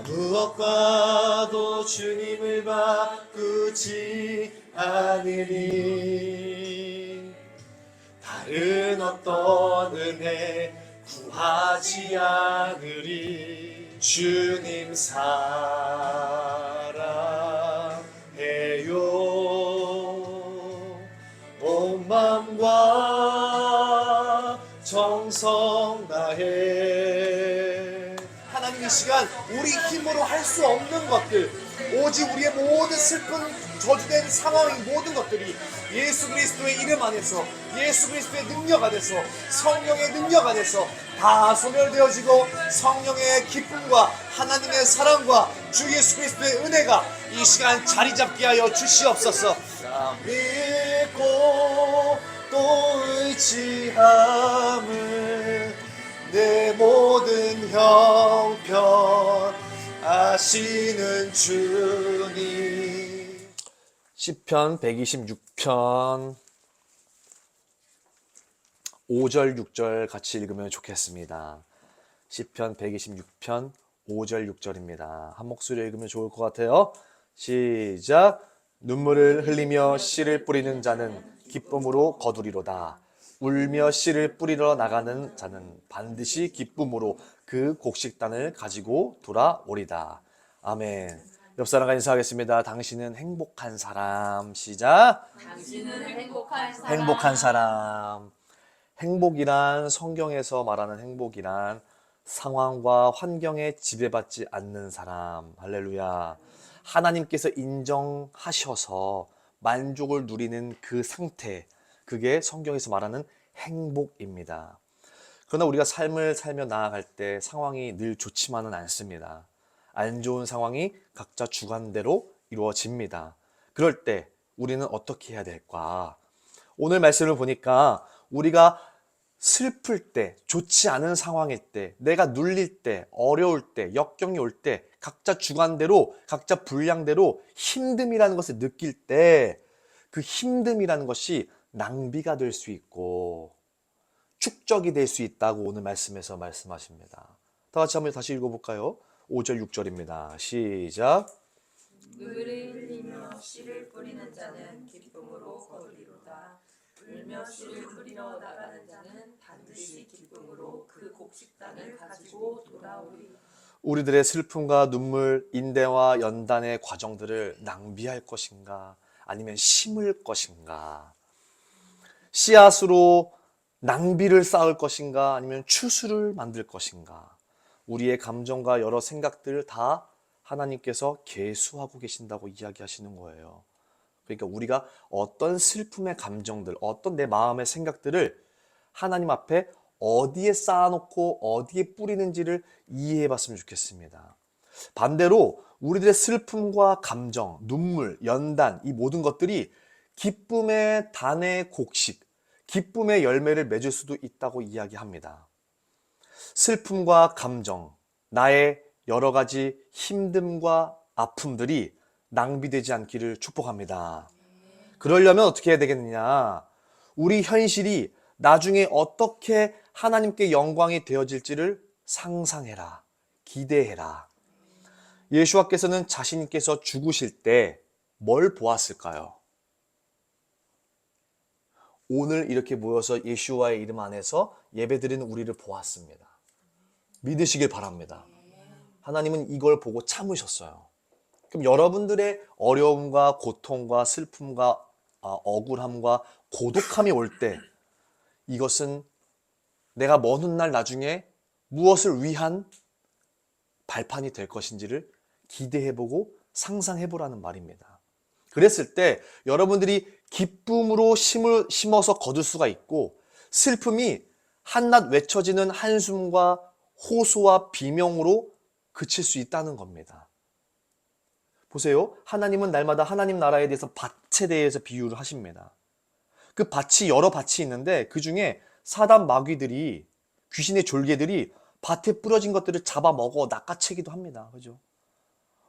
무엇과도 주님을 바꾸지 않으리. 다른 어떤 은혜 구하지 않으리. 주님 사랑해요. 온 마음과 정성 다해. 하나님, 이 시간 우리 힘으로 할 수 없는 것들, 오직 우리의 모든 슬픈 저주된 상황인 모든 것들이 예수 그리스도의 이름 안에서, 예수 그리스도의 능력 안에서, 성령의 능력 안에서 다 소멸되어지고 성령의 기쁨과 하나님의 사랑과 주 예수 그리스도의 은혜가 이 시간 자리 잡게 하여 주시옵소서. 나 믿고 또 의지함을 내 모든 형편 아시는 주님. 시편 126편 5절 6절 같이 읽으면 좋겠습니다. 시편 126편 5절 6절입니다. 한 목소리로 읽으면 좋을 것 같아요. 시작. 눈물을 흘리며 씨를 뿌리는 자는 기쁨으로 거두리로다. 울며 씨를 뿌리러 나가는 자는 반드시 기쁨으로 그 곡식단을 가지고 돌아오리다. 아멘. 옆 사람과 인사하겠습니다. 당신은 행복한 사람. 시작. 당신은 행복한 사람. 행복한 사람. 행복이란, 성경에서 말하는 행복이란 상황과 환경에 지배받지 않는 사람. 할렐루야. 하나님께서 인정하셔서 만족을 누리는 그 상태, 그게 성경에서 말하는 행복입니다. 그러나 우리가 삶을 살며 나아갈 때 상황이 늘 좋지만은 않습니다. 안 좋은 상황이 각자 주관대로 이루어집니다. 그럴 때 우리는 어떻게 해야 될까? 오늘 말씀을 보니까 우리가 슬플 때, 좋지 않은 상황일 때, 내가 눌릴 때, 어려울 때, 역경이 올 때 각자 주관대로, 각자 분량대로 힘듦이라는 것을 느낄 때 그 힘듦이라는 것이 낭비가 될 수 있고 축적이 될 수 있다고 오늘 말씀에서 말씀하십니다. 다 같이 한번 다시 읽어볼까요? 5절 6절입니다. 시작. 눈물을 흘리며 씨를 뿌리는 자는 기쁨으로 거두리로다. 울며 씨를 뿌리러 나가는 자는 반드시 기쁨으로 그 곡식단을 가지고 돌아오리로다. 우리들의 슬픔과 눈물, 인대와 연단의 과정들을 낭비할 것인가? 아니면 심을 것인가? 씨앗으로 낭비를 쌓을 것인가? 아니면 추수를 만들 것인가? 우리의 감정과 여러 생각들을 다 하나님께서 계수하고 계신다고 이야기하시는 거예요. 그러니까 우리가 어떤 슬픔의 감정들, 어떤 내 마음의 생각들을 하나님 앞에 어디에 쌓아놓고 어디에 뿌리는지를 이해해 봤으면 좋겠습니다. 반대로 우리들의 슬픔과 감정, 눈물, 연단, 이 모든 것들이 기쁨의 단의 곡식, 기쁨의 열매를 맺을 수도 있다고 이야기합니다. 슬픔과 감정, 나의 여러 가지 힘듦과 아픔들이 낭비되지 않기를 축복합니다. 그러려면 어떻게 해야 되겠느냐? 우리 현실이 나중에 어떻게 하나님께 영광이 되어질지를 상상해라. 기대해라. 예수와께서는 자신께서 죽으실 때 뭘 보았을까요? 오늘 이렇게 모여서 예수와의 이름 안에서 예배드리는 우리를 보았습니다. 믿으시길 바랍니다. 하나님은 이걸 보고 참으셨어요. 그럼 여러분들의 어려움과 고통과 슬픔과 억울함과 고독함이 올 때 이것은 내가 먼 훗날 나중에 무엇을 위한 발판이 될 것인지를 기대해보고 상상해보라는 말입니다. 그랬을 때 여러분들이 기쁨으로 심어서 거둘 수가 있고 슬픔이 한낱 외쳐지는 한숨과 호소와 비명으로 그칠 수 있다는 겁니다. 보세요. 하나님은 날마다 하나님 나라에 대해서 밭에 대해서 비유를 하십니다. 그 밭이 여러 밭이 있는데 그 중에 사단 마귀들이, 귀신의 졸개들이 밭에 뿌려진 것들을 잡아먹어 낚아채기도 합니다. 그죠?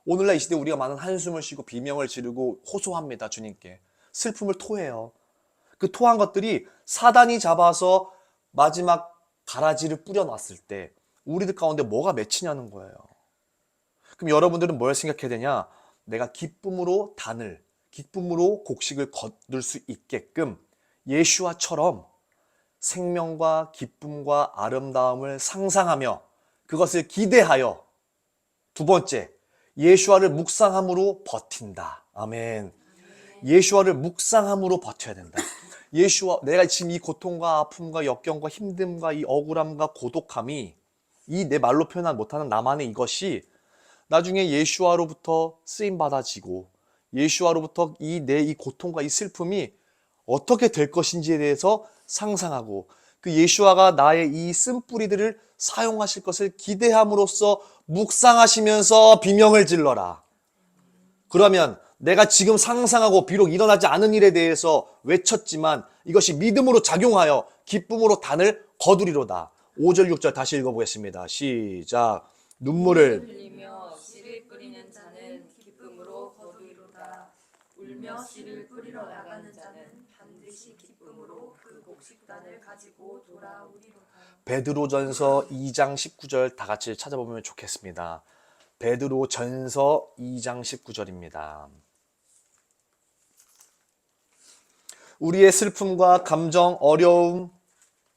오늘날 이 시대 우리가 많은 한숨을 쉬고 비명을 지르고 호소합니다. 주님께. 슬픔을 토해요. 그 토한 것들이 사단이 잡아서 마지막 가라지를 뿌려놨을 때 우리들 가운데 뭐가 맺히냐는 거예요. 그럼 여러분들은 뭘 생각해야 되냐? 내가 기쁨으로 단을, 기쁨으로 곡식을 거둘 수 있게끔 예수와처럼 생명과 기쁨과 아름다움을 상상하며 그것을 기대하여, 두 번째, 예수와를 묵상함으로 버틴다. 아멘. 예수와를 묵상함으로 버텨야 된다. 예수와, 내가 지금 이 고통과 아픔과 역경과 힘듦과 이 억울함과 고독함이, 이 내 말로 표현 못하는 나만의 이것이 나중에 예수와로부터 쓰임 받아지고 예수와로부터 이 고통과 이 슬픔이 어떻게 될 것인지에 대해서 상상하고 그 예수와가 나의 이 쓴뿌리들을 사용하실 것을 기대함으로써 묵상하시면서 비명을 질러라. 그러면 내가 지금 상상하고 비록 일어나지 않은 일에 대해서 외쳤지만 이것이 믿음으로 작용하여 기쁨으로 단을 거두리로다. 5절 6절 다시 읽어보겠습니다. 시작. 눈물을 흘리며 씨를 뿌리는 자는 기쁨으로 거두리로다. 울며 씨를 뿌리러 나가는 자는 반드시 기쁨으로 그 곡식단을 가지고 돌아오리로다. 베드로전서 2장 19절 다 같이 찾아보면 좋겠습니다. 베드로전서 2장 19절입니다. 우리의 슬픔과 감정, 어려움,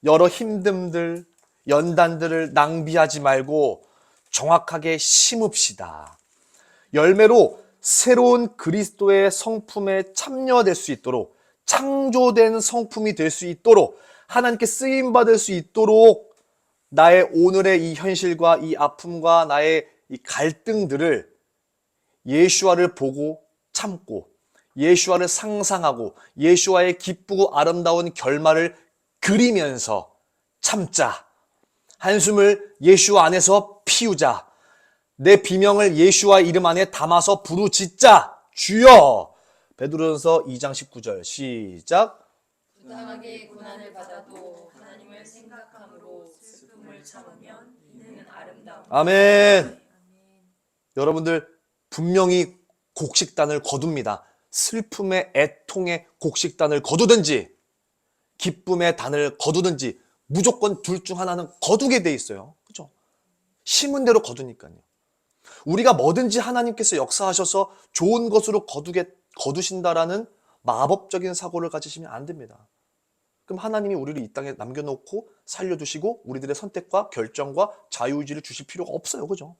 여러 힘듦들, 연단들을 낭비하지 말고 정확하게 심읍시다. 열매로 새로운 그리스도의 성품에 참여될 수 있도록, 창조된 성품이 될 수 있도록, 하나님께 쓰임받을 수 있도록 나의 오늘의 이 현실과 이 아픔과 나의 이 갈등들을 예수와를 보고 참고 예수와를 상상하고 예수와의 기쁘고 아름다운 결말을 그리면서 참자. 한숨을 예수 안에서 피우자. 내 비명을 예수와 이름 안에 담아서 부르짖자. 주여. 베드로전서 2장 19절 시작. 부당하게 고난을 받아도 하나님을 생각함으로 슬픔을 참으면 이는 아름다움. 아멘. 여러분들 분명히 곡식단을 거둡니다. 슬픔의 애통의 곡식단을 거두든지 기쁨의 단을 거두든지 무조건 둘 중 하나는 거두게 돼 있어요. 그죠? 심은 대로 거두니까요. 우리가 뭐든지 하나님께서 역사하셔서 좋은 것으로 거두신다라는 마법적인 사고를 가지시면 안 됩니다. 그럼 하나님이 우리를 이 땅에 남겨놓고 살려두시고 우리들의 선택과 결정과 자유의지를 주실 필요가 없어요. 그죠?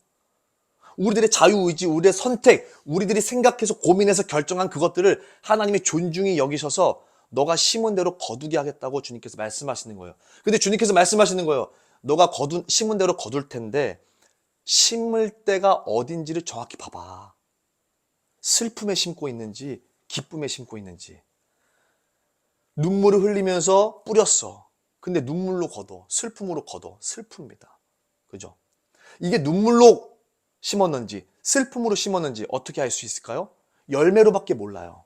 우리들의 자유의지, 우리의 선택, 우리들이 생각해서 고민해서 결정한 그것들을 하나님이 존중히 여기셔서 너가 심은 대로 거두게 하겠다고 주님께서 말씀하시는 거예요. 근데 주님께서 말씀하시는 거예요. 너가 심은 대로 거둘 텐데 심을 때가 어딘지를 정확히 봐봐. 슬픔에 심고 있는지 기쁨에 심고 있는지. 눈물을 흘리면서 뿌렸어. 근데 눈물로 거둬. 슬픔으로 거둬. 슬픕니다. 그죠? 이게 눈물로 심었는지 슬픔으로 심었는지 어떻게 알 수 있을까요? 열매로밖에 몰라요.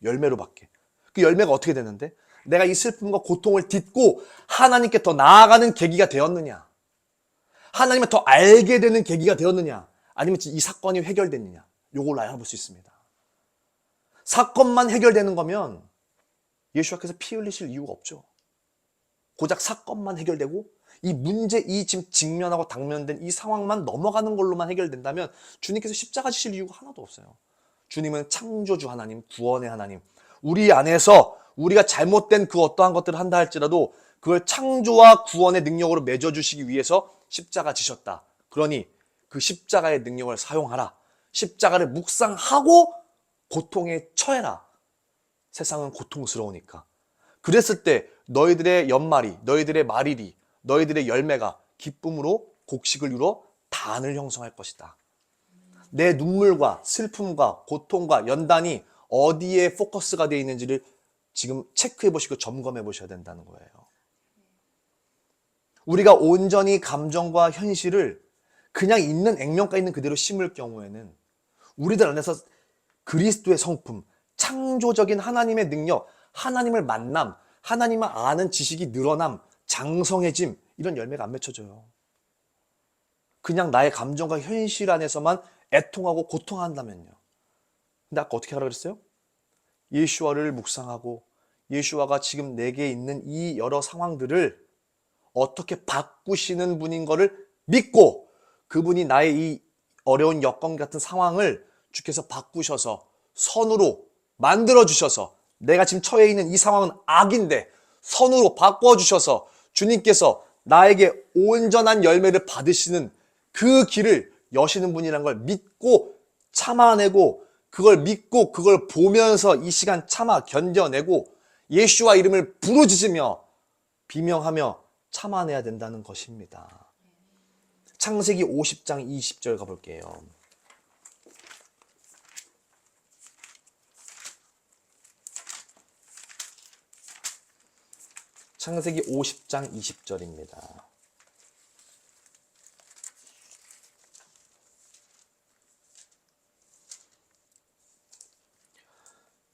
열매로밖에. 그 열매가 어떻게 되는데? 내가 이 슬픔과 고통을 딛고 하나님께 더 나아가는 계기가 되었느냐? 하나님을 더 알게 되는 계기가 되었느냐? 아니면 이 사건이 해결됐느냐? 요걸 알아볼 수 있습니다. 사건만 해결되는 거면 예수님께서 피 흘리실 이유가 없죠. 고작 사건만 해결되고 이 문제, 이 지금 직면하고 당면된 이 상황만 넘어가는 걸로만 해결된다면 주님께서 십자가 지실 이유가 하나도 없어요. 주님은 창조주 하나님, 구원의 하나님. 우리 안에서 우리가 잘못된 그 어떠한 것들을 한다 할지라도 그걸 창조와 구원의 능력으로 맺어주시기 위해서 십자가 지셨다. 그러니 그 십자가의 능력을 사용하라. 십자가를 묵상하고 고통에 처해라. 세상은 고통스러우니까. 그랬을 때 너희들의 연말이, 너희들의 말일이, 너희들의 열매가 기쁨으로 곡식을 이루어 단을 형성할 것이다. 내 눈물과 슬픔과 고통과 연단이 어디에 포커스가 되어 있는지를 지금 체크해 보시고 점검해 보셔야 된다는 거예요. 우리가 온전히 감정과 현실을 그냥 있는 액면가 있는 그대로 심을 경우에는 우리들 안에서 그리스도의 성품, 창조적인 하나님의 능력, 하나님을 만남, 하나님을 아는 지식이 늘어남, 장성해짐, 이런 열매가 안 맺혀져요. 그냥 나의 감정과 현실 안에서만 애통하고 고통한다면요. 근데 아까 어떻게 하라 그랬어요? 예수와를 묵상하고 예수와가 지금 내게 있는 이 여러 상황들을 어떻게 바꾸시는 분인 거를 믿고 그분이 나의 이 어려운 여건 같은 상황을 주께서 바꾸셔서 선으로 만들어주셔서 내가 지금 처해 있는 이 상황은 악인데 선으로 바꿔주셔서 주님께서 나에게 온전한 열매를 받으시는 그 길을 여시는 분이라는 걸 믿고 참아내고 그걸 믿고 그걸 보면서 이 시간 참아 견뎌내고 예수와 이름을 부르짖으며 비명하며 참아내야 된다는 것입니다. 창세기 50장 20절 가볼게요. 창세기 50장 20절입니다.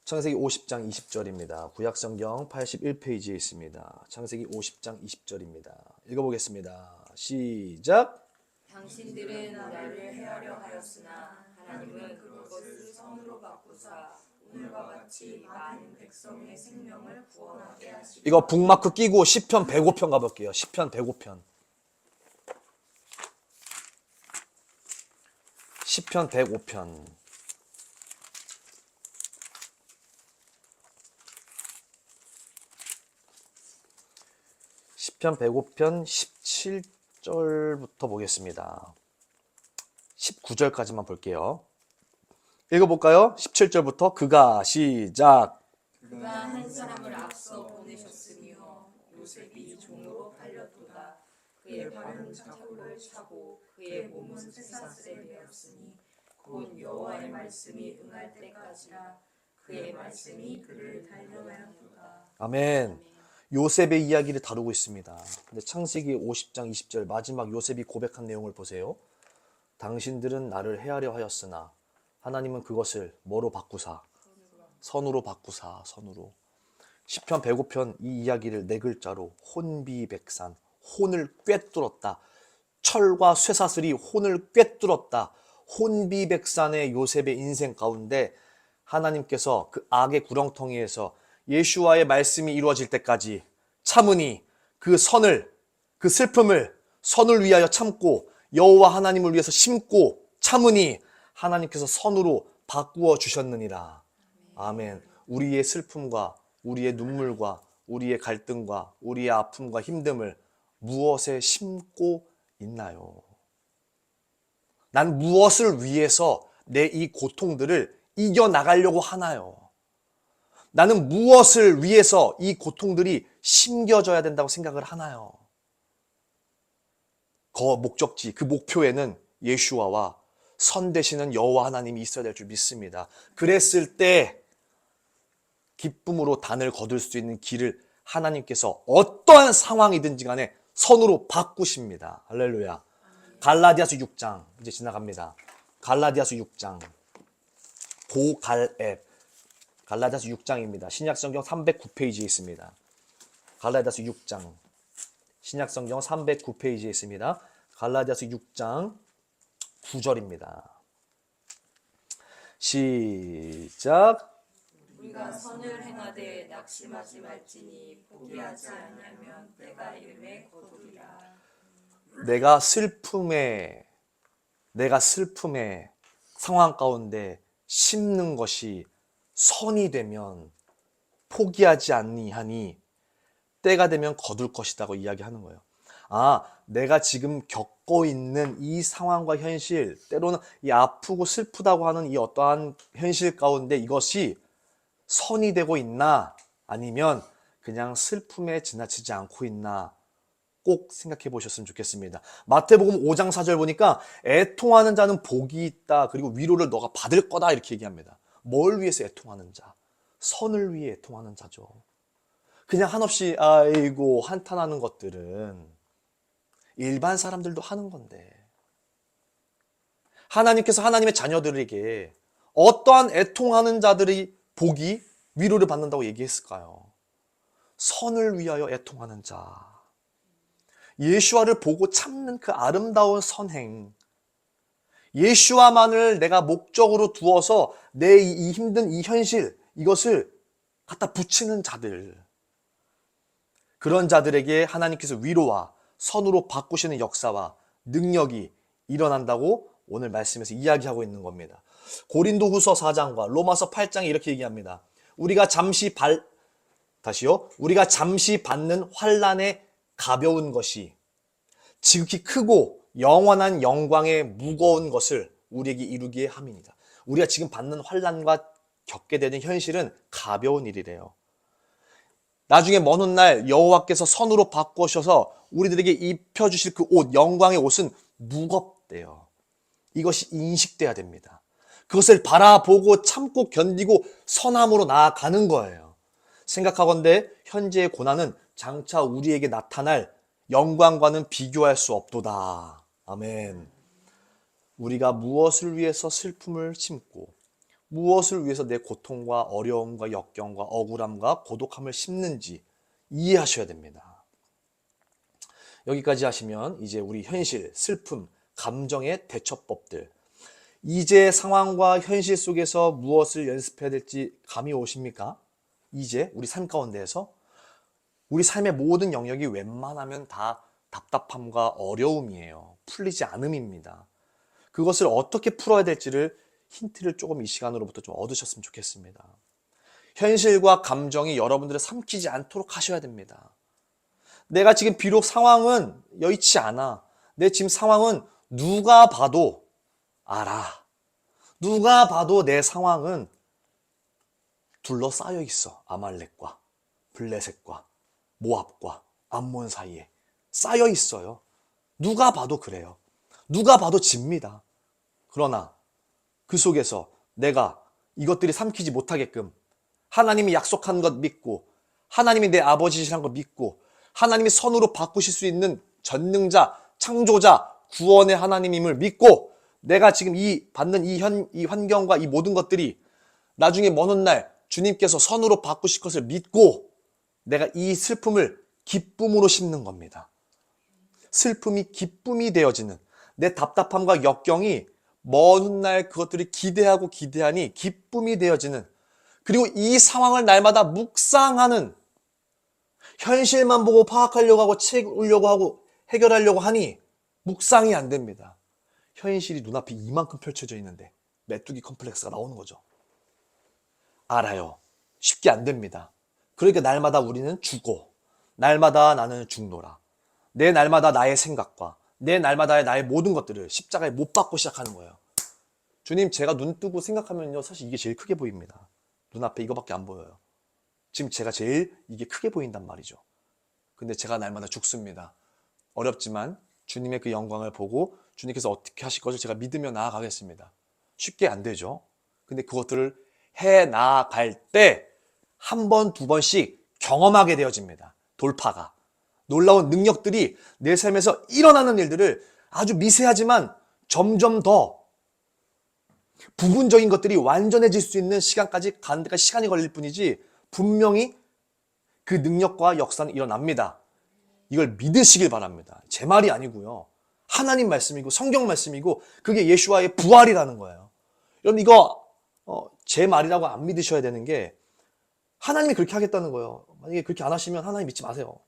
창세기 50장 20절입니다. 구약성경 81페이지에 있습니다. 창세기 50장 20절입니다. 읽어보겠습니다. 시작! 당신들은 나를 해하려 하였으나 하나님은 그것을 선으로 바꾸사 오늘과 같이 많은 백성의 생명을 구원하게 하시고. 이거 북마크 끼고 시편 105편 가볼게요. 시편 105편. 시편 105편. 시편 105편 17절부터 보겠습니다. 19절까지만 볼게요. 읽어볼까요? 17절부터 그가 시작. 그가 한 사람을 앞서 보내셨으며 요셉이 종으로 팔렸도다. 그의 발은 자굴을 차고 그의 몸은 쇠사슬에 매었으니 곧 여호와의 말씀이 응할 때까지라. 그의 말씀이 그를 단련하였도다. 아멘. 요셉의 이야기를 다루고 있습니다. 근데 창세기 50장 20절 마지막 요셉이 고백한 내용을 보세요. 당신들은 나를 해하려 하였으나 하나님은 그것을 뭐로 바꾸사? 선으로 바꾸사. 선으로. 시편 105편 이 이야기를 네 글자로 혼비백산, 혼을 꿰뚫었다. 철과 쇠사슬이 혼을 꿰뚫었다. 혼비백산의 요셉의 인생 가운데 하나님께서 그 악의 구렁텅이에서 예수와의 말씀이 이루어질 때까지 참으니 그 선을, 그 슬픔을 선을 위하여 참고 여호와 하나님을 위해서 심고 참으니 하나님께서 선으로 바꾸어 주셨느니라. 아멘. 우리의 슬픔과 우리의 눈물과 우리의 갈등과 우리의 아픔과 힘듦을 무엇에 심고 있나요? 난 무엇을 위해서 내 이 고통들을 이겨나가려고 하나요? 나는 무엇을 위해서 이 고통들이 심겨져야 된다고 생각을 하나요? 그 목적지, 그 목표에는 예수와와 선 되시는 여호와 하나님이 있어야 될 줄 믿습니다. 그랬을 때 기쁨으로 단을 거둘 수 있는 길을 하나님께서 어떠한 상황이든지 간에 선으로 바꾸십니다. 할렐루야. 갈라디아서 6장 이제 지나갑니다. 갈라디아서 6장 고갈앱 갈라디아서 6장입니다. 신약성경 309페이지에 있습니다. 갈라디아서 6장 신약성경 309페이지에 있습니다. 갈라디아서 6장 9절입니다. 시작. 우리가 선을 행하되 낙심하지 말지니 포기하지 않으면 때가 이름에 거두리라. 내가 슬픔의 상황 가운데 심는 것이 선이 되면 포기하지 아니하니 때가 되면 거둘 것이라고 이야기하는 거예요. 아, 내가 지금 겪고 있는 이 상황과 현실, 때로는 이 아프고 슬프다고 하는 이 어떠한 현실 가운데 이것이 선이 되고 있나 아니면 그냥 슬픔에 지나치지 않고 있나 꼭 생각해 보셨으면 좋겠습니다. 마태복음 5장 4절 보니까 애통하는 자는 복이 있다. 그리고 위로를 너가 받을 거다 이렇게 얘기합니다. 뭘 위해서 애통하는 자? 선을 위해 애통하는 자죠. 그냥 한없이 아이고 한탄하는 것들은 일반 사람들도 하는 건데 하나님께서 하나님의 자녀들에게 어떠한 애통하는 자들의 복이 위로를 받는다고 얘기했을까요? 선을 위하여 애통하는 자. 예수와를 보고 참는 그 아름다운 선행. 예수와만을 내가 목적으로 두어서 내 이 힘든 이 현실, 이것을 갖다 붙이는 자들. 그런 자들에게 하나님께서 위로와 선으로 바꾸시는 역사와 능력이 일어난다고 오늘 말씀에서 이야기하고 있는 겁니다. 고린도후서 4장과 로마서 8장이 이렇게 얘기합니다. 우리가 잠시 받는 환난의 가벼운 것이 지극히 크고 영원한 영광의 무거운 것을 우리에게 이루기에 함이니라. 우리가 지금 받는 환난과 겪게 되는 현실은 가벼운 일이래요. 나중에 먼 훗날 여호와께서 선으로 바꾸셔서 우리들에게 입혀주실 그 옷, 영광의 옷은 무겁대요. 이것이 인식돼야 됩니다. 그것을 바라보고 참고 견디고 선함으로 나아가는 거예요. 생각하건대 현재의 고난은 장차 우리에게 나타날 영광과는 비교할 수 없도다. 아멘. 우리가 무엇을 위해서 슬픔을 심고 무엇을 위해서 내 고통과 어려움과 역경과 억울함과 고독함을 심는지 이해하셔야 됩니다. 여기까지 하시면 이제 우리 현실, 슬픔, 감정의 대처법들, 이제 상황과 현실 속에서 무엇을 연습해야 될지 감이 오십니까? 이제 우리 삶 가운데에서 우리 삶의 모든 영역이 웬만하면 다 답답함과 어려움이에요. 풀리지 않음입니다. 그것을 어떻게 풀어야 될지를 힌트를 조금 이 시간으로부터 좀 얻으셨으면 좋겠습니다. 현실과 감정이 여러분들을 삼키지 않도록 하셔야 됩니다. 내가 지금 비록 상황은 여의치 않아. 내 지금 상황은 누가 봐도 알아. 누가 봐도 내 상황은 둘러싸여 있어. 아말렉과 블레셋과 모압과 암몬 사이에 쌓여 있어요. 누가 봐도 그래요. 누가 봐도 집니다. 그러나 그 속에서 내가 이것들이 삼키지 못하게끔 하나님이 약속한 것 믿고 하나님이 내 아버지시란 걸 믿고 하나님이 선으로 바꾸실 수 있는 전능자, 창조자, 구원의 하나님임을 믿고 내가 지금 받는 이 환경과 이 모든 것들이 나중에 먼 훗날 주님께서 선으로 바꾸실 것을 믿고 내가 이 슬픔을 기쁨으로 심는 겁니다. 슬픔이 기쁨이 되어지는 내 답답함과 역경이 먼 훗날 그것들을 기대하니 기쁨이 되어지는, 그리고 이 상황을 날마다 묵상하는, 현실만 보고 파악하려고 하고 책 읽으려고 하고 해결하려고 하니 묵상이 안 됩니다. 현실이 눈앞에 이만큼 펼쳐져 있는데 메뚜기 컴플렉스가 나오는 거죠. 알아요. 쉽게 안 됩니다. 그러니까 날마다 우리는 죽고 날마다 나는 죽노라. 내 날마다 나의 생각과 내 날마다의 나의 모든 것들을 십자가에 못 박고 시작하는 거예요. 주님, 제가 눈 뜨고 생각하면요, 사실 이게 제일 크게 보입니다. 눈앞에 이거밖에 안 보여요. 지금 제가 제일 이게 크게 보인단 말이죠. 근데 제가 날마다 죽습니다. 어렵지만 주님의 그 영광을 보고 주님께서 어떻게 하실 것을 제가 믿으며 나아가겠습니다. 쉽게 안 되죠. 근데 그것들을 해 나아갈 때 한 번, 두 번씩 경험하게 되어집니다. 돌파가. 놀라운 능력들이 내 삶에서 일어나는 일들을 아주 미세하지만 점점 더 부분적인 것들이 완전해질 수 있는 시간까지 가는 데까지 시간이 걸릴 뿐이지 분명히 그 능력과 역사는 일어납니다. 이걸 믿으시길 바랍니다. 제 말이 아니고요. 하나님 말씀이고 성경 말씀이고 그게 예수와의 부활이라는 거예요. 여러분 이거 제 말이라고 안 믿으셔야 되는 게 하나님이 그렇게 하겠다는 거예요. 만약에 그렇게 안 하시면 하나님 믿지 마세요.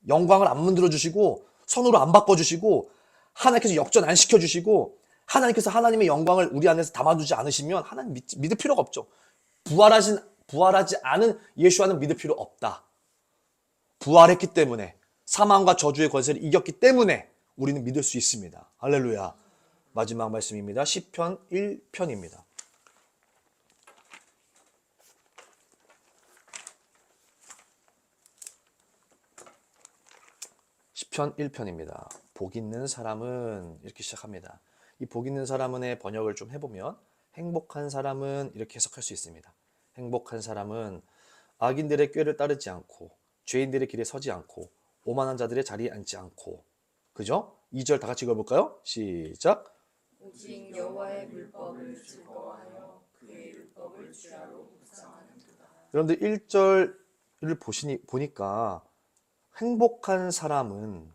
영광을 안 만들어 주시고 선으로 안 바꿔 주시고 하나님께서 역전 안 시켜 주시고 하나님께서 하나님의 영광을 우리 안에서 담아두지 않으시면 하나님 믿을 필요가 없죠. 부활하지 않은 예수와는 믿을 필요 없다. 부활했기 때문에 사망과 저주의 권세를 이겼기 때문에 우리는 믿을 수 있습니다. 할렐루야. 마지막 말씀입니다. 시편 1편입니다. 시편 1편입니다. 복 있는 사람은 이렇게 시작합니다. 이 복 있는 사람은의 번역을 좀 해보면 행복한 사람은 이렇게 해석할 수 있습니다. 행복한 사람은 악인들의 꾀를 따르지 않고 죄인들의 길에 서지 않고 오만한 자들의 자리에 앉지 않고. 그죠? 2절 다 같이 읽어볼까요? 시작. 오직 여호와의 율법을 즐거워하여 그의 율법을 주야로 묵상하는도다. 여러분들 1절을 보니까 행복한 사람은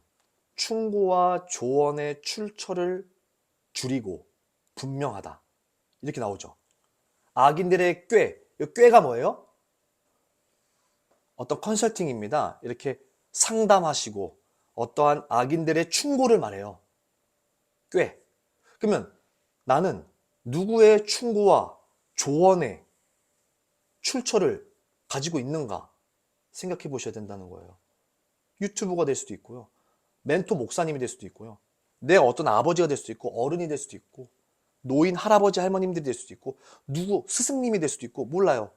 충고와 조언의 출처를 줄이고 분명하다. 이렇게 나오죠. 악인들의 꾀가 뭐예요? 어떤 컨설팅입니다. 이렇게 상담하시고 어떠한 악인들의 충고를 말해요. 꾀. 그러면 나는 누구의 충고와 조언의 출처를 가지고 있는가 생각해 보셔야 된다는 거예요. 유튜브가 될 수도 있고요. 멘토 목사님이 될 수도 있고요. 내 어떤 아버지가 될 수도 있고 어른이 될 수도 있고 노인 할아버지 할머님들이 될 수도 있고 누구 스승님이 될 수도 있고 몰라요.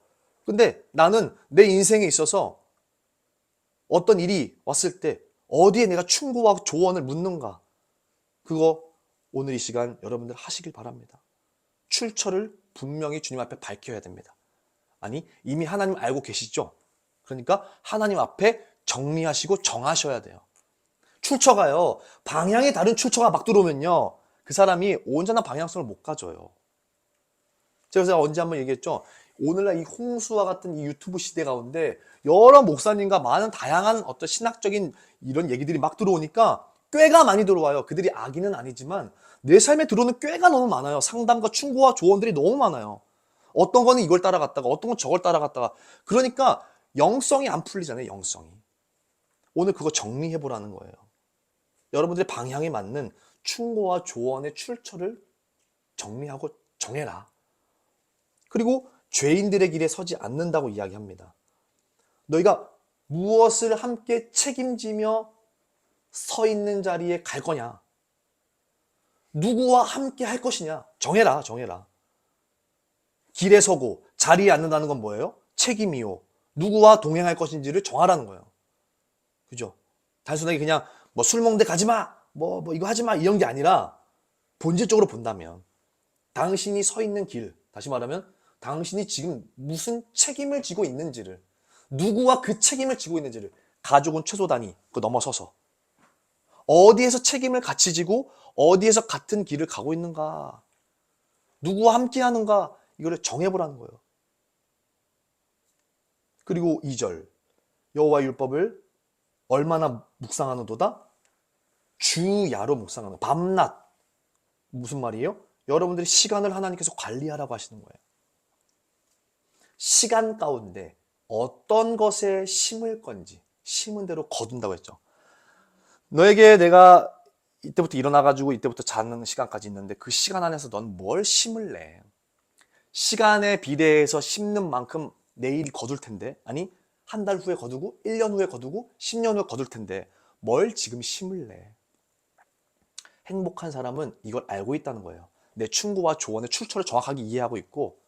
근데 나는 내 인생에 있어서 어떤 일이 왔을 때 어디에 내가 충고와 조언을 묻는가, 그거 오늘 이 시간 여러분들 하시길 바랍니다. 출처를 분명히 주님 앞에 밝혀야 됩니다. 아니, 이미 하나님 알고 계시죠? 그러니까 하나님 앞에 정리하시고 정하셔야 돼요. 출처가요, 방향이 다른 출처가 막 들어오면요, 그 사람이 온전한 방향성을 못 가져요. 제가 언제 한번 얘기했죠? 오늘날 이 홍수와 같은 이 유튜브 시대 가운데 여러 목사님과 많은 다양한 어떤 신학적인 이런 얘기들이 막 들어오니까 꾀가 많이 들어와요. 그들이 악인은 아니지만 내 삶에 들어오는 꾀가 너무 많아요. 상담과 충고와 조언들이 너무 많아요. 어떤 거는 이걸 따라갔다가 어떤 건 저걸 따라갔다가, 그러니까 영성이 안 풀리잖아요. 영성이. 오늘 그거 정리해 보라는 거예요. 여러분들의 방향에 맞는 충고와 조언의 출처를 정리하고 정해라. 그리고 죄인들의 길에 서지 않는다고 이야기합니다. 너희가 무엇을 함께 책임지며 서 있는 자리에 갈 거냐? 누구와 함께 할 것이냐? 정해라, 정해라. 길에 서고 자리에 앉는다는 건 뭐예요? 책임이요. 누구와 동행할 것인지를 정하라는 거예요. 그죠? 단순하게 그냥 뭐 술 먹는데 가지 마! 뭐 이거 하지 마! 이런 게 아니라 본질적으로 본다면 당신이 서 있는 길, 다시 말하면 당신이 지금 무슨 책임을 지고 있는지를, 누구와 그 책임을 지고 있는지를, 가족은 최소 단위, 그 넘어서서 어디에서 책임을 같이 지고 어디에서 같은 길을 가고 있는가, 누구와 함께 하는가, 이거를 정해보라는 거예요. 그리고 2절, 여호와의 율법을 얼마나 묵상하는도다? 주야로 묵상하는, 밤낮. 무슨 말이에요? 여러분들이 시간을 하나님께서 관리하라고 하시는 거예요. 시간 가운데 어떤 것에 심을 건지 심은 대로 거둔다고 했죠. 너에게 내가 이때부터 일어나가지고 이때부터 자는 시간까지 있는데 그 시간 안에서 넌 뭘 심을래? 시간에 비례해서 심는 만큼 내일 거둘 텐데, 아니 한 달 후에 거두고 1년 후에 거두고 10년 후에 거둘 텐데 뭘 지금 심을래? 행복한 사람은 이걸 알고 있다는 거예요. 내 충고와 조언의 출처를 정확하게 이해하고 있고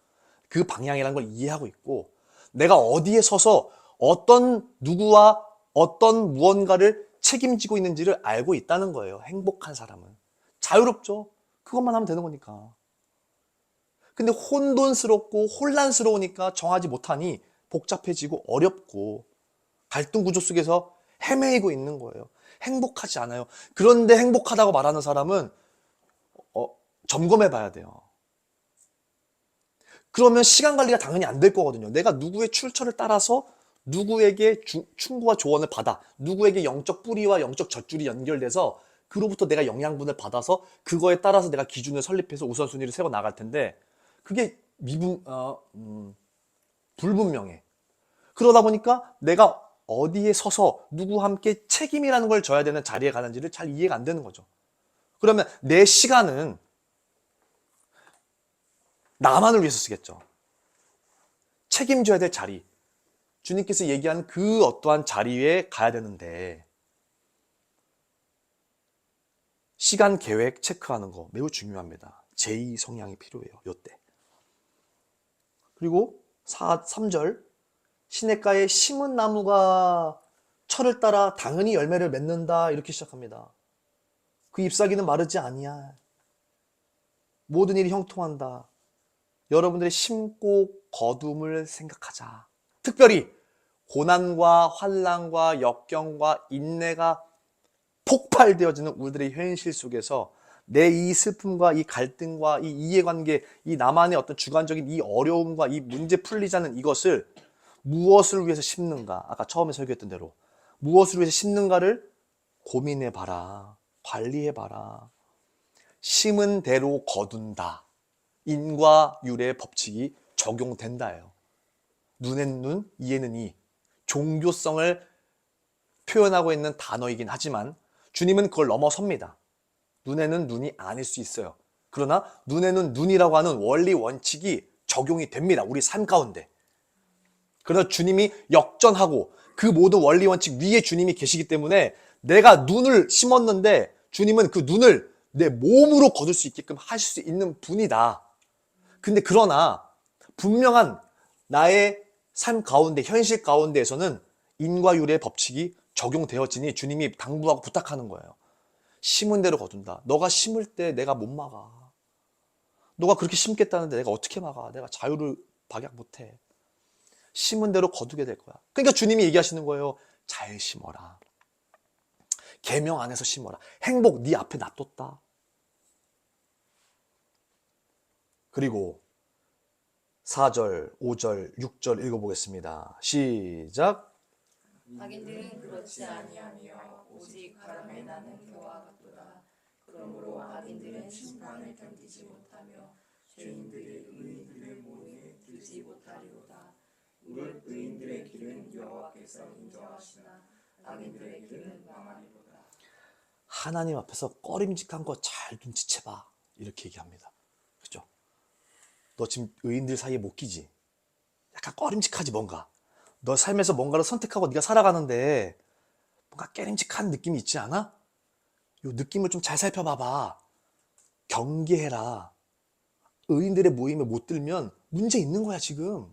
그 방향이라는 걸 이해하고 있고 내가 어디에 서서 어떤 누구와 어떤 무언가를 책임지고 있는지를 알고 있다는 거예요. 행복한 사람은. 자유롭죠. 그것만 하면 되는 거니까. 근데 혼돈스럽고 혼란스러우니까 정하지 못하니 복잡해지고 어렵고 갈등 구조 속에서 헤매이고 있는 거예요. 행복하지 않아요. 그런데 행복하다고 말하는 사람은 점검해 봐야 돼요. 그러면 시간 관리가 당연히 안 될 거거든요. 내가 누구의 출처를 따라서 누구에게 충고와 조언을 받아, 누구에게 영적 뿌리와 영적 젖줄이 연결돼서 그로부터 내가 영양분을 받아서 그거에 따라서 내가 기준을 설립해서 우선순위를 세워 나갈 텐데 그게 불분명해. 그러다 보니까 내가 어디에 서서 누구와 함께 책임이라는 걸 져야 되는 자리에 가는지를 잘 이해가 안 되는 거죠. 그러면 내 시간은 나만을 위해서 쓰겠죠. 책임져야 될 자리, 주님께서 얘기한 그 어떠한 자리에 가야 되는데 시간 계획 체크하는 거 매우 중요합니다. 제2 성향이 필요해요. 요때. 그리고 3절, 시냇가에 심은 나무가 철을 따라 당연히 열매를 맺는다, 이렇게 시작합니다. 그 잎사귀는 마르지 아니야. 모든 일이 형통한다. 여러분들의 심고 거둠을 생각하자. 특별히 고난과 환난과 역경과 인내가 폭발되어지는 우리들의 현실 속에서 내 이 슬픔과 이 갈등과 이 이해관계, 이 나만의 어떤 주관적인 이 어려움과 이 문제 풀리지 않는 이것을 무엇을 위해서 심는가, 아까 처음에 설교했던 대로 무엇을 위해서 심는가를 고민해봐라. 관리해봐라. 심은 대로 거둔다. 인과 율의 법칙이 적용된다예요. 눈엔 눈, 이에는 이. 종교성을 표현하고 있는 단어이긴 하지만 주님은 그걸 넘어섭니다. 눈에는 눈이 아닐 수 있어요. 그러나 눈에는 눈이라고 하는 원리 원칙이 적용이 됩니다. 우리 삶 가운데. 그래서 주님이 역전하고 그 모든 원리 원칙 위에 주님이 계시기 때문에 내가 눈을 심었는데 주님은 그 눈을 내 몸으로 거둘 수 있게끔 하실 수 있는 분이다. 근데 그러나 분명한 나의 삶 가운데, 현실 가운데에서는 인과율의 법칙이 적용되어지니 주님이 당부하고 부탁하는 거예요. 심은 대로 거둔다. 너가 심을 때 내가 못 막아. 너가 그렇게 심겠다는데 내가 어떻게 막아? 내가 자유를 박약 못해. 심은 대로 거두게 될 거야. 그러니까 주님이 얘기하시는 거예요. 잘 심어라. 계명 안에서 심어라. 행복 네 앞에 놔뒀다. 그리고 4절, 5절, 6절 읽어보겠습니다. 시작. 악인들은 그렇지 아니하며 오직 바람에 나는 겨와 같도다. 그러므로 악인들은 심판을 견디지 못하며 죄인들이 의인들의 모임에 들지 못하리로다. 무릇 의인들의 길은 여호와께서 인정하시나 악인들의 길은 망하리로다. 하나님 앞에서 꺼림직한 거 잘 눈치채봐. 이렇게 얘기합니다. 그죠? 너 지금 의인들 사이에 못 끼지? 약간 꺼림직하지 뭔가. 너 삶에서 뭔가를 선택하고 네가 살아가는데 뭔가 깨림직한 느낌이 있지 않아? 이 느낌을 좀 잘 살펴봐봐. 경계해라. 의인들의 모임에 못 들면 문제 있는 거야 지금.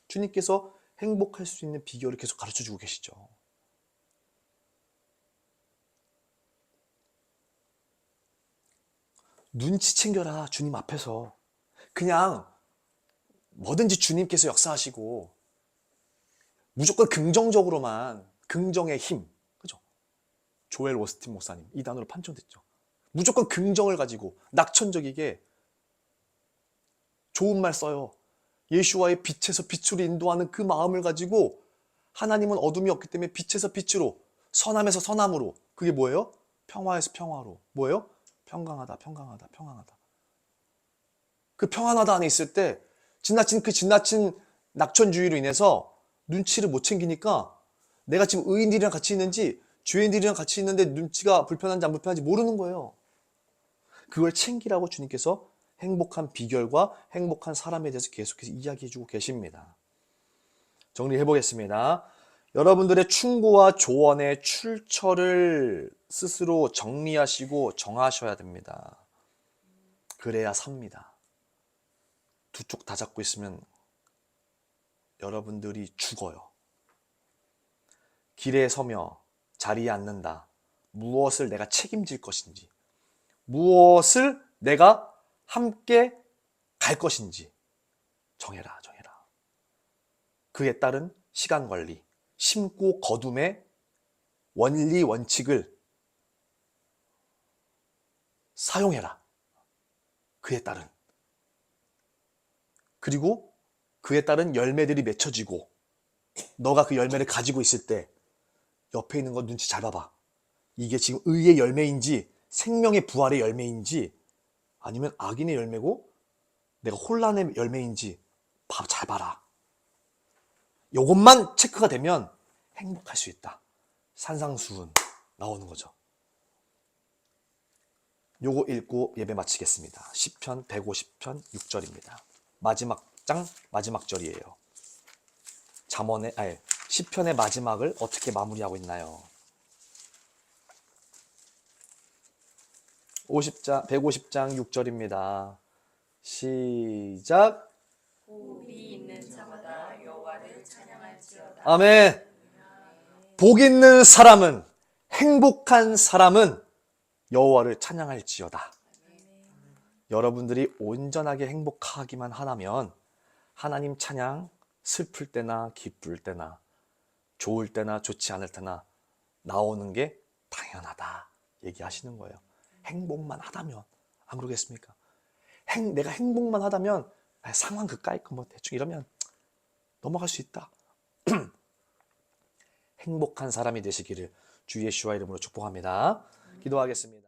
주님께서 행복할 수 있는 비결을 계속 가르쳐주고 계시죠. 눈치 챙겨라 주님 앞에서. 그냥 뭐든지 주님께서 역사하시고 무조건 긍정적으로만, 긍정의 힘, 그죠? 조엘 워스틴 목사님 이 단어로 판정됐죠. 무조건 긍정을 가지고 낙천적이게 좋은 말 써요. 예수와의 빛에서 빛으로 인도하는 그 마음을 가지고 하나님은 어둠이 없기 때문에 빛에서 빛으로, 선함에서 선함으로. 그게 뭐예요? 평화에서 평화로. 뭐예요? 평강하다, 평강하다, 평강하다. 그 평안하다 안에 있을 때 지나친 낙천주의로 인해서 눈치를 못 챙기니까 내가 지금 의인들이랑 같이 있는지 죄인들이랑 같이 있는데 눈치가 불편한지 안 불편한지 모르는 거예요. 그걸 챙기라고 주님께서 행복한 비결과 행복한 사람에 대해서 계속해서 이야기해주고 계십니다. 정리해보겠습니다. 여러분들의 충고와 조언의 출처를 스스로 정리하시고 정하셔야 됩니다. 그래야 삽니다. 두 쪽 다 잡고 있으면 여러분들이 죽어요. 길에 서며 자리에 앉는다. 무엇을 내가 책임질 것인지, 무엇을 내가 함께 갈 것인지 정해라, 정해라. 그에 따른 시간 관리, 심고 거둠의 원리 원칙을 사용해라. 그에 따른. 그리고 그에 따른 열매들이 맺혀지고 너가 그 열매를 가지고 있을 때 옆에 있는 거 눈치 잘 봐봐. 이게 지금 의의 열매인지 생명의 부활의 열매인지 아니면 악인의 열매고 내가 혼란의 열매인지 잘 봐라. 요것만 체크가 되면 행복할 수 있다. 산상수훈 나오는 거죠. 요거 읽고 예배 마치겠습니다. 시편 150편 6절입니다. 마지막 장 마지막 절이에요. 시편의 마지막을 어떻게 마무리하고 있나요? 150장 6절입니다. 시작. 복이 있는 자마다 여호와를 찬양할지어다. 아멘. 복 있는 사람은, 행복한 사람은 여호와를 찬양할지어다. 여러분들이 온전하게 행복하기만 하다면 하나님 찬양 슬플 때나 기쁠 때나 좋을 때나 좋지 않을 때나 나오는 게 당연하다 얘기하시는 거예요. 행복만 하다면. 안 그러겠습니까? 내가 행복만 하다면 상황 그까이 뭐 대충 이러면 넘어갈 수 있다. 행복한 사람이 되시기를 주 예수와 이름으로 축복합니다. 기도하겠습니다.